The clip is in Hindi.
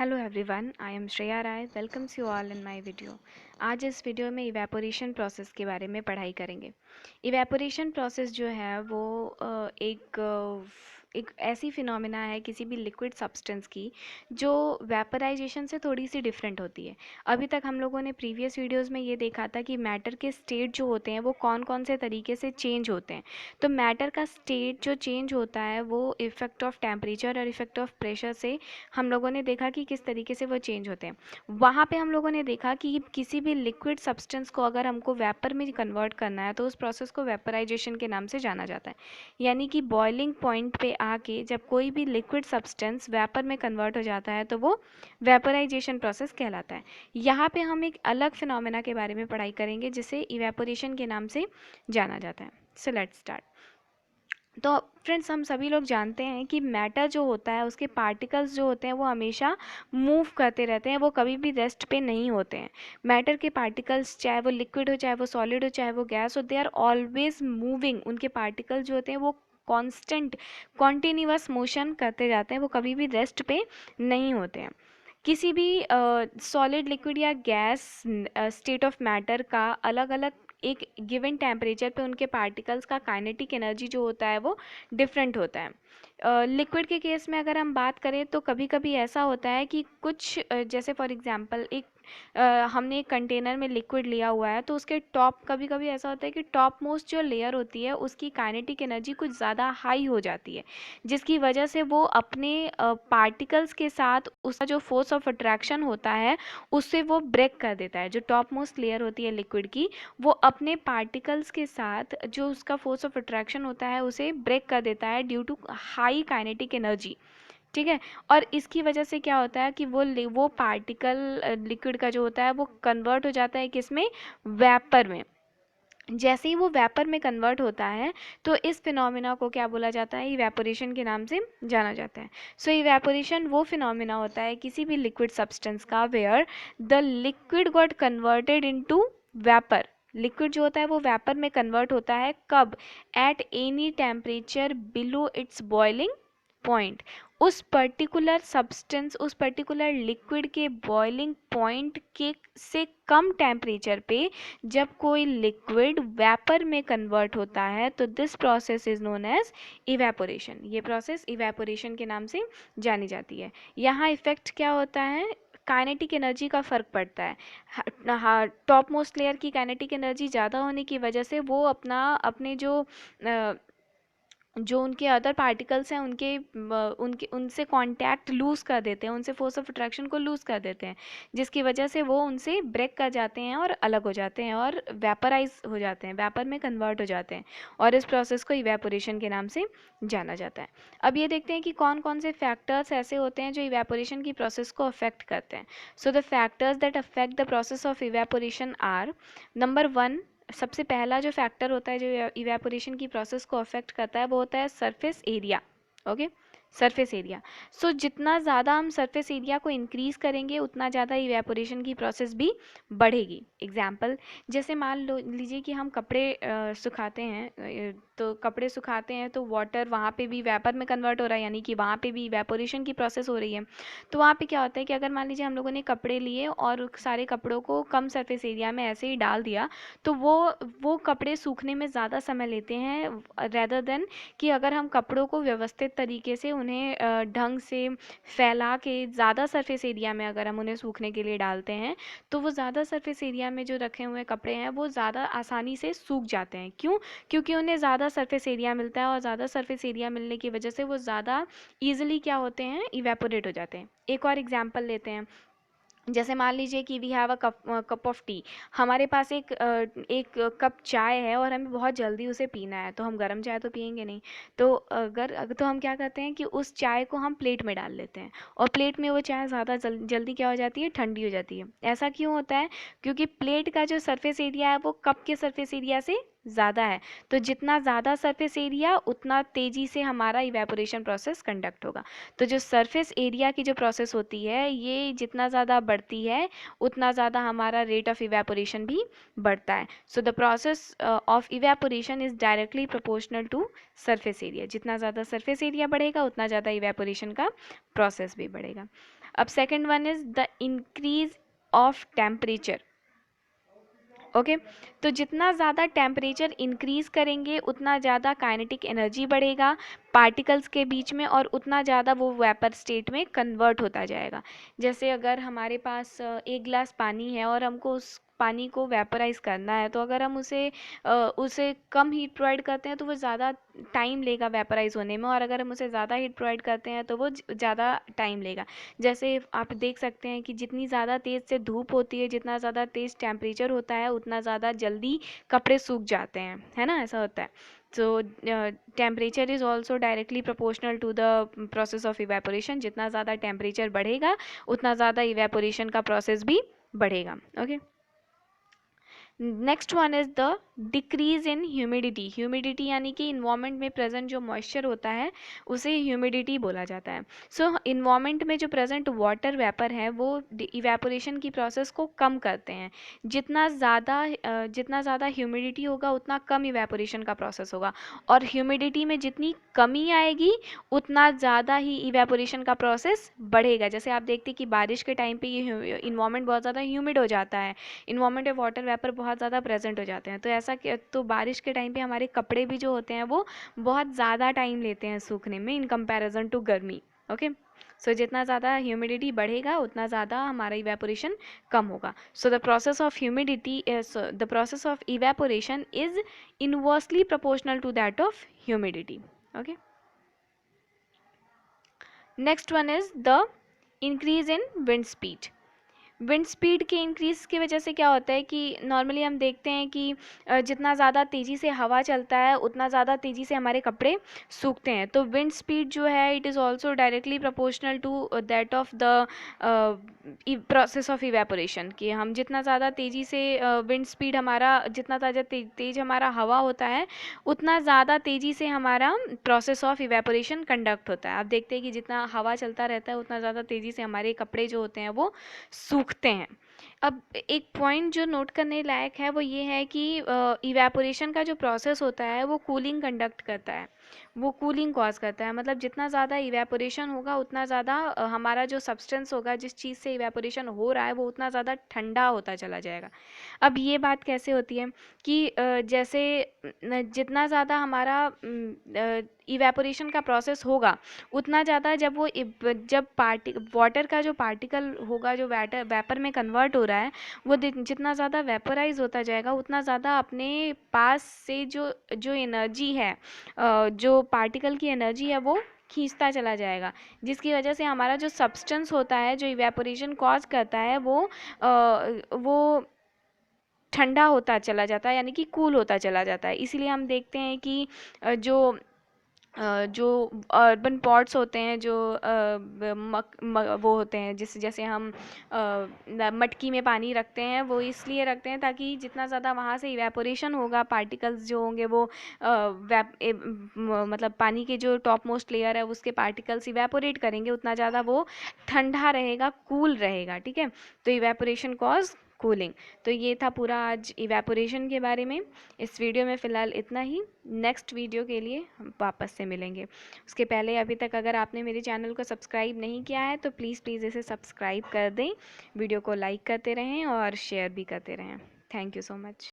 Hello everyone, I am Shreya Rai. Welcomes you all in my video. आज इस वीडियो में इवेपोरेशन प्रोसेस के बारे में पढ़ाई करेंगे। इवेपोरेशन प्रोसेस जो है वो एक ऐसी फिनोमिना है किसी भी लिक्विड सब्सटेंस की जो वेपराइजेशन से थोड़ी सी डिफरेंट होती है। अभी तक हम लोगों ने प्रीवियस वीडियोस में ये देखा था कि मैटर के स्टेट जो होते हैं वो कौन कौन से तरीके से चेंज होते हैं। तो मैटर का स्टेट जो चेंज होता है वो इफेक्ट ऑफ टेम्परेचर और इफेक्ट ऑफ प्रेशर से हम लोगों ने देखा कि किस तरीके से वो चेंज होते हैं। वहाँ पे हम लोगों ने देखा कि किसी भी लिक्विड सब्सटेंस को अगर हमको वेपर में कन्वर्ट करना है तो उस प्रोसेस को वेपराइजेशन के नाम से जाना जाता है। यानी कि बॉइलिंग पॉइंट पे आके जब कोई भी लिक्विड सब्सटेंस वेपर में कन्वर्ट हो जाता है तो वो वेपराइजेशन प्रोसेस कहलाता है। यहाँ पे हम एक अलग फिनोमेना के बारे में पढ़ाई करेंगे जिसे इवेपोरेशन के नाम से जाना जाता है। So let's start. तो फ्रेंड्स, हम सभी लोग जानते हैं कि मैटर जो होता है उसके पार्टिकल्स जो होते हैं वो हमेशा मूव करते रहते हैं, वो कभी भी रेस्ट पे नहीं होते हैं। मैटर के पार्टिकल्स चाहे वो लिक्विड हो, चाहे वो सॉलिड हो, चाहे वो गैस हो, दे आर ऑलवेज मूविंग। उनके पार्टिकल्स जो होते हैं वो कांस्टेंट कॉन्टिन्यूअस मोशन करते जाते हैं, वो कभी भी रेस्ट पे नहीं होते हैं। किसी भी सॉलिड, लिक्विड या गैस स्टेट ऑफ मैटर का अलग अलग एक गिवन टेम्परेचर पे उनके पार्टिकल्स का काइनेटिक एनर्जी जो होता है वो डिफरेंट होता है। लिक्विड के केस में अगर हम बात करें तो कभी कभी ऐसा होता है कि कुछ जैसे फॉर एग्जांपल हमने एक कंटेनर में लिक्विड लिया हुआ है तो उसके टॉप, कभी कभी ऐसा होता है कि टॉप मोस्ट जो लेयर होती है उसकी काइनेटिक एनर्जी कुछ ज़्यादा हाई हो जाती है, जिसकी वजह से वो अपने पार्टिकल्स के साथ उसका जो फोर्स ऑफ अट्रैक्शन होता है उससे वो ब्रेक कर देता है। जो टॉप मोस्ट लेयर होती है लिक्विड की, वो अपने पार्टिकल्स के साथ जो उसका फोर्स ऑफ अट्रैक्शन होता है उसे ब्रेक कर देता है due to high kinetic energy. ठीक है। और इसकी वजह से क्या होता है कि वो पार्टिकल लिक्विड का जो होता है वो कन्वर्ट हो जाता है किसमें, वेपर में। जैसे ही वो वेपर में कन्वर्ट होता है तो इस फिनोमिना को क्या बोला जाता है, इवेपोरेशन के नाम से जाना जाता है। सो इवेपोरेशन वो फिनोमिना होता है किसी भी लिक्विड सब्सटेंस का where the liquid got converted into vapour. Liquid जो होता है वो वेपर में कन्वर्ट होता है, कब, at any temperature below it's boiling point. उस पर्टिकुलर सब्सटेंस, उस पर्टिकुलर लिक्विड के बॉइलिंग पॉइंट के से कम टेम्परेचर पे जब कोई लिक्विड वेपर में कन्वर्ट होता है तो this process is known as evaporation. ये प्रोसेस इवेपोरेशन के नाम से जानी जाती है। यहाँ इफेक्ट क्या होता है, काइनेटिक एनर्जी का फ़र्क पड़ता है। टॉप मोस्ट लेयर की काइनेटिक एनर्जी ज़्यादा होने की वजह से वो अपने जो उनके अदर पार्टिकल्स हैं उनके उनसे कांटेक्ट लूज़ कर देते हैं, उनसे फोर्स ऑफ अट्रैक्शन को लूज़ कर देते हैं, जिसकी वजह से वो उनसे ब्रेक कर जाते हैं और अलग हो जाते हैं और वेपराइज हो जाते हैं, वेपर में कन्वर्ट हो जाते हैं। और इस प्रोसेस को इवेपोरेशन के नाम से जाना जाता है। अब ये देखते हैं कि कौन कौन से फैक्टर्स ऐसे होते हैं जो इवेपोरेशन की प्रोसेस को अफेक्ट करते हैं। So the factors that affect the process of evaporation are, number 1, सबसे पहला जो फैक्टर होता है जो इवेपोरेशन की प्रोसेस को अफेक्ट करता है वो होता है surface area. Okay, surface area. So जितना ज़्यादा हम सरफेस एरिया को इंक्रीज़ करेंगे उतना ज़्यादा इवेपोरेशन की प्रोसेस भी बढ़ेगी। एग्जाम्पल, जैसे मान लो लीजिए कि हम कपड़े सुखाते हैं, तो कपड़े सुखाते हैं तो वाटर वहाँ पे भी वेपर में कन्वर्ट हो रहा है, यानी कि वहाँ पे भी इवेपोरेशन की प्रोसेस हो रही है। तो वहाँ पे क्या होता है कि अगर मान लीजिए हम लोगों ने कपड़े लिए और सारे कपड़ों को कम सरफेस एरिया में ऐसे ही डाल दिया तो वो कपड़े सूखने में ज़्यादा समय लेते हैं रेदर देन कि अगर हम कपड़ों को व्यवस्थित तरीके से उन्हें ढंग से फैला के ज़्यादा सरफेस एरिया में अगर हम उन्हें सूखने के लिए डालते हैं तो वो ज़्यादा सरफेस एरिया में जो रखे हुए कपड़े हैं वो ज़्यादा आसानी से सूख जाते हैं। क्यों? क्योंकि उन्हें ज़्यादा सरफेस एरिया मिलता है और ज़्यादा सरफेस एरिया मिलने की वजह से वो ज़्यादा ईजिली क्या होते हैं, इवेपोरेट हो जाते हैं। एक और एग्जाम्पल लेते हैं। जैसे मान लीजिए कि we have a cup of tea. हमारे पास एक कप चाय है और हमें बहुत जल्दी उसे पीना है, तो हम गर्म चाय तो पियेंगे नहीं। तो हम क्या करते हैं कि उस चाय को हम प्लेट में डाल लेते हैं और प्लेट में वो चाय ज़्यादा जल्दी क्या हो जाती है, ठंडी हो जाती है। ऐसा क्यों होता है? क्योंकि प्लेट का जो सरफेस एरिया है वो कप के सरफेस एरिया से ज़्यादा है, तो जितना ज़्यादा सरफेस एरिया उतना तेज़ी से हमारा इवेपोरेशन प्रोसेस कंडक्ट होगा। तो जो सरफेस एरिया की जो प्रोसेस होती है ये जितना ज़्यादा बढ़ती है उतना ज़्यादा हमारा रेट ऑफ इवेपोरेशन भी बढ़ता है। So the process of evaporation is directly proportional to surface area. जितना ज़्यादा सरफेस एरिया बढ़ेगा उतना ज़्यादा इवेपोरेशन का प्रोसेस भी बढ़ेगा। अब second one is the increase of temperature. Okay तो जितना ज़्यादा टेम्परेचर इंक्रीज करेंगे उतना ज़्यादा काइनेटिक एनर्जी बढ़ेगा पार्टिकल्स के बीच में और उतना ज़्यादा वो वेपर स्टेट में कन्वर्ट होता जाएगा। जैसे अगर हमारे पास एक गिलास पानी है और हमको उस पानी को वेपराइज करना है, तो अगर हम उसे कम हीट प्रोवाइड करते हैं तो वो ज़्यादा टाइम लेगा वेपराइज होने में, और अगर हम उसे ज़्यादा हीट प्रोवाइड करते हैं तो वो ज़्यादा टाइम लेगा। जैसे आप देख सकते हैं कि जितनी ज़्यादा तेज़ से धूप होती है, जितना ज़्यादा तेज़ टेम्परेचर होता है, उतना ज़्यादा जल्दी कपड़े सूख जाते हैं, है ना, ऐसा होता है। So temperature is also directly proportional to the process of evaporation. जितना ज़्यादा टेम्परेचर बढ़ेगा उतना ज़्यादा इवेपोरेशन का प्रोसेस भी बढ़ेगा। Okay next one is the decrease in humidity. Humidity यानी कि इन्वामेंट में प्रेजेंट जो मॉइस्चर होता है उसे ह्यूमिडिटी बोला जाता है। सो इन्वामेंट में जो प्रेजेंट वाटर वेपर है वो इवेपोरेशन की प्रोसेस को कम करते हैं। जितना ज़्यादा ह्यूमिडिटी होगा उतना कम इवेपोरेशन का प्रोसेस होगा, और ह्यूमिडिटी में जितनी कमी आएगी उतना ज़्यादा ही इवेपोरेशन का प्रोसेस बढ़ेगा। जैसे आप देखते हैं कि बारिश के टाइम पे ये इन्वामेंट बहुत ज़्यादा ह्यूमिड हो जाता है, इन्वायरमेंट में वाटर वेपर बहुत ज़्यादा प्रेजेंट हो जाते हैं। तो तो बारिश के टाइम पे हमारे कपड़े भी जो होते हैं वो बहुत ज़्यादा टाइम लेते हैं सूखने में इन कंपैरिजन टू गर्मी। ओके सो जितना ज़्यादा ह्यूमिडिटी बढ़ेगा उतना ज़्यादा हमारा इवेपोरेशन कम होगा। So the process of evaporation is inversely proportional to that of humidity. Okay next one is the increase in wind speed. Wind speed के इंक्रीज़ की वजह से क्या होता है कि नॉर्मली हम देखते हैं कि जितना ज़्यादा तेज़ी से हवा चलता है उतना ज़्यादा तेज़ी से हमारे कपड़े सूखते हैं। तो विंड स्पीड जो है it is also directly proportional to that of the process of evaporation. कि हम जितना ज़्यादा तेज़ी से विंड स्पीड हमारा जितना ज़्यादा तेज़ हमारा हवा होता है उतना ज़्यादा तेज़ी से हमारा प्रोसेस ऑफ इवेपोरेशन कंडक्ट होता है। आप देखते हैं कि जितना हवा चलता रहता है उतना ज़्यादा तेज़ी से हमारे कपड़े जो होते हैं वो सूखते हैं। अब एक पॉइंट जो नोट करने लायक है वो ये है कि इवेपोरेशन का जो प्रोसेस होता है वो कूलिंग कंडक्ट करता है, वो कूलिंग कॉज करता है। मतलब जितना ज़्यादा इवेपोरेशन होगा उतना ज़्यादा हमारा जो सब्सटेंस होगा जिस चीज़ से इवेपोरेशन हो रहा है वो उतना ज़्यादा ठंडा होता चला जाएगा। अब ये बात कैसे होती है कि जैसे जितना ज़्यादा हमारा इवेपोरेशन का प्रोसेस होगा उतना ज़्यादा जब वाटर का जो पार्टिकल होगा जो वेपर में कन्वर्ट हो रहा है वो जितना ज़्यादा वेपराइज होता जाएगा उतना ज़्यादा अपने पास से जो जो एनर्जी है जो पार्टिकल की एनर्जी है वो खींचता चला जाएगा, जिसकी वजह से हमारा जो सब्सटेंस होता है जो इवेपोरेशन कॉज करता है वो ठंडा होता चला जाता है, यानी कि कूल होता चला जाता है। इसीलिए हम देखते हैं कि जो अर्बन पॉट्स होते हैं जो वो होते हैं जैसे हम मटकी में पानी रखते हैं वो इसलिए रखते हैं ताकि जितना ज़्यादा वहाँ से इवेपोरेशन होगा पार्टिकल्स जो होंगे वो मतलब पानी के जो टॉप मोस्ट लेयर है उसके पार्टिकल्स इवेपोरेट करेंगे उतना ज़्यादा वो ठंडा रहेगा, कूल रहेगा। ठीक है, तो इवेपोरेशन कॉज कूलिंग। तो ये था पूरा आज इवेपोरेशन के बारे में। इस वीडियो में फ़िलहाल इतना ही। नेक्स्ट वीडियो के लिए हम वापस से मिलेंगे। उसके पहले अभी तक अगर आपने मेरे चैनल को सब्सक्राइब नहीं किया है तो प्लीज़ इसे सब्सक्राइब कर दें, वीडियो को लाइक करते रहें और शेयर भी करते रहें। Thank you so much.